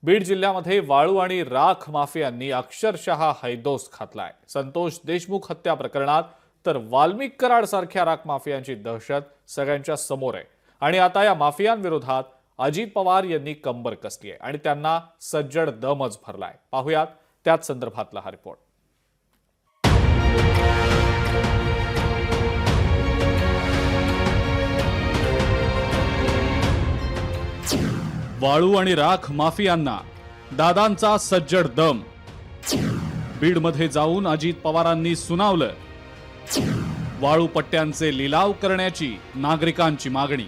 बीड जिल्ह्यामध्ये वाळू आणि राख माफियांनी अक्षरशः हैदोस घातलाय। संतोष देशमुख हत्या प्रकरणात तर वाल्मिक कराड सारख्या राख माफियांची दहशत सगळ्यांच्या समोर आहे। आणि आता या माफियांविरोधात अजित पवार यांनी कंबर कसली आहे आणि त्यांना सज्जड दमच भरलाय। पाहुयात त्याच संदर्भातला हा रिपोर्ट। वाळू आणि राख माफियांना दादांचा सज्जड दम। बीडमध्ये जाऊन अजित पवारांनी सुनावलं, वाळू पट्ट्यांचे लिलाव करण्याची नागरिकांची मागणी।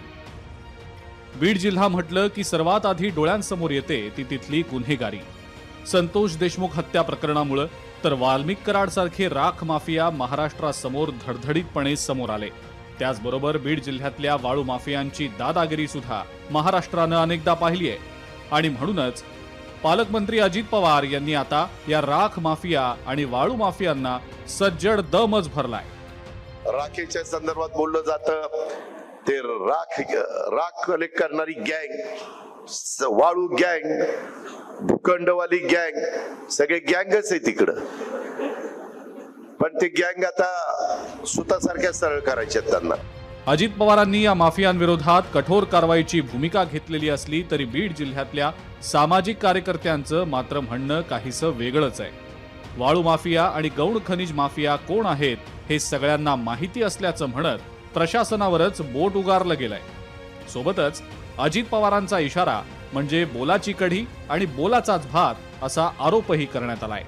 बीड जिल्हा म्हटलं की सर्वात आधी डोळ्यांसमोर येते ती तिथली गुन्हेगारी। संतोष देशमुख हत्या प्रकरणामुळे तर वाल्मिक कराड सारखे राख माफिया महाराष्ट्रासमोर धडधडीतपणे समोर आले। त्याचबरोबर बीड जिल्ह्यातल्या वाळू माफियांची दादागिरी सुद्धा महाराष्ट्रानं अनेकदा पाहिली आहे। आणि म्हणूनच पालकमंत्री अजित पवार यांनी आता या राख माफिया आणि वाळू माफियांना सज्जड दमच भरलाय। राखेच्या संदर्भात बोललं जातं ते राख कलेक्ट करणारी गँग, वाळू गँग, भूखंडवाली गँग, सगळे गँगच आहे तिकडं। पण ते गँग आता सुतासारख्या सरळ करायचे त्यांना। अजित पवारांनी या माफियांविरोधात कठोर कारवाईची भूमिका घेतलेली असली तरी बीड जिल्ह्यातल्या सामाजिक कार्यकर्त्यांचं मात्र म्हणणं काहीसं वेगळंच आहे। वाळू माफिया आणि गौण खनिज माफिया कोण आहेत हे सगळ्यांना माहिती असल्याचं म्हणत प्रशासनावरच बोट उगारलं गेलंय। सोबतच अजित पवारांचा इशारा म्हणजे बोलाची कढी आणि बोलाचाच भात असा आरोपही करण्यात आलाय।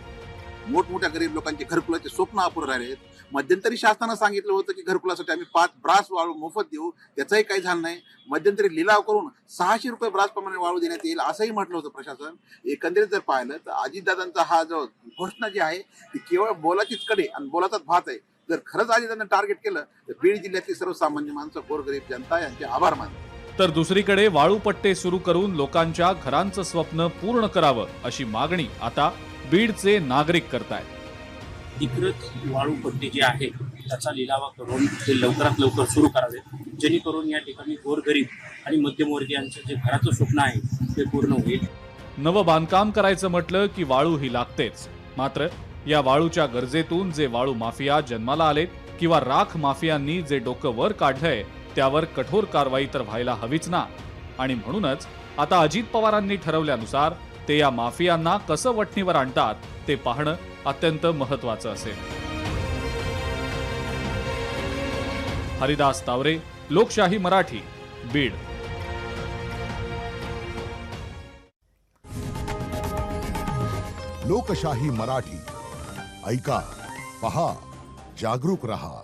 मोठमोठ्या गरीब लोकांचे घरकुलाचे स्वप्न अपुरे राहिले। मध्यंतरी शासनानं सांगितलं होतं की घरकुलासाठी आम्ही 5 ब्रास वाळू मोफत देऊ, त्याचंही काही झालं नाही। मध्यंतरी लिलाव करून 600 रुपये ब्रास प्रमाणे वाळू देण्यात येईल असंही म्हटलं होतं प्रशासन। एकंदरीत जर पाहिलं तर अजितदादांचा हा जो घोषणा जी आहे ती केवळ बोलाचीच कडे आणि बोलाचाच भात आहे। जर खरंच अजितदादांना टार्गेट केलं तर बीड जिल्ह्यातली सर्वसामान्य माणसं, गोरगरीब जनता यांचे आभार मानतात। तर दुसरीकडे वाळू पट्टे सुरू करून लोकांच्या घरांचं स्वप्न पूर्ण करावं अशी मागणी आता बीडचे नागरिक करतायत। अधिकृत वाळू पट्टे जे आहे त्याचा लिलावा करून ते लवकरात लवकर सुरू करावे, जेणेकरून या ठिकाणी गोरगरीब आणि मध्यमवर्गीयांचं जे घराचं स्वप्न आहे ते पूर्ण होईल। नवं बांधकाम करायचं म्हटलं की वाळू ही लागतेच। मात्र या वाळूच्या गरजेतून जे वाळू माफिया जन्माला आलेत किंवा राख माफियांनी जे डोकं वर काढलंय त्यावर कठोर कारवाई तर व्हायला हवीच ना। आणि म्हणूनच आता अजित पवारांनी ठरवल्यानुसार ते या माफियांना कसं वठणीवर आणतात ते पाहणं अत्यंत महत्त्वाचं असेल। हरिदास तावरे, लोकशाही मराठी, बीड। लोकशाही मराठी ऐका, पहा, जागरूक रहा।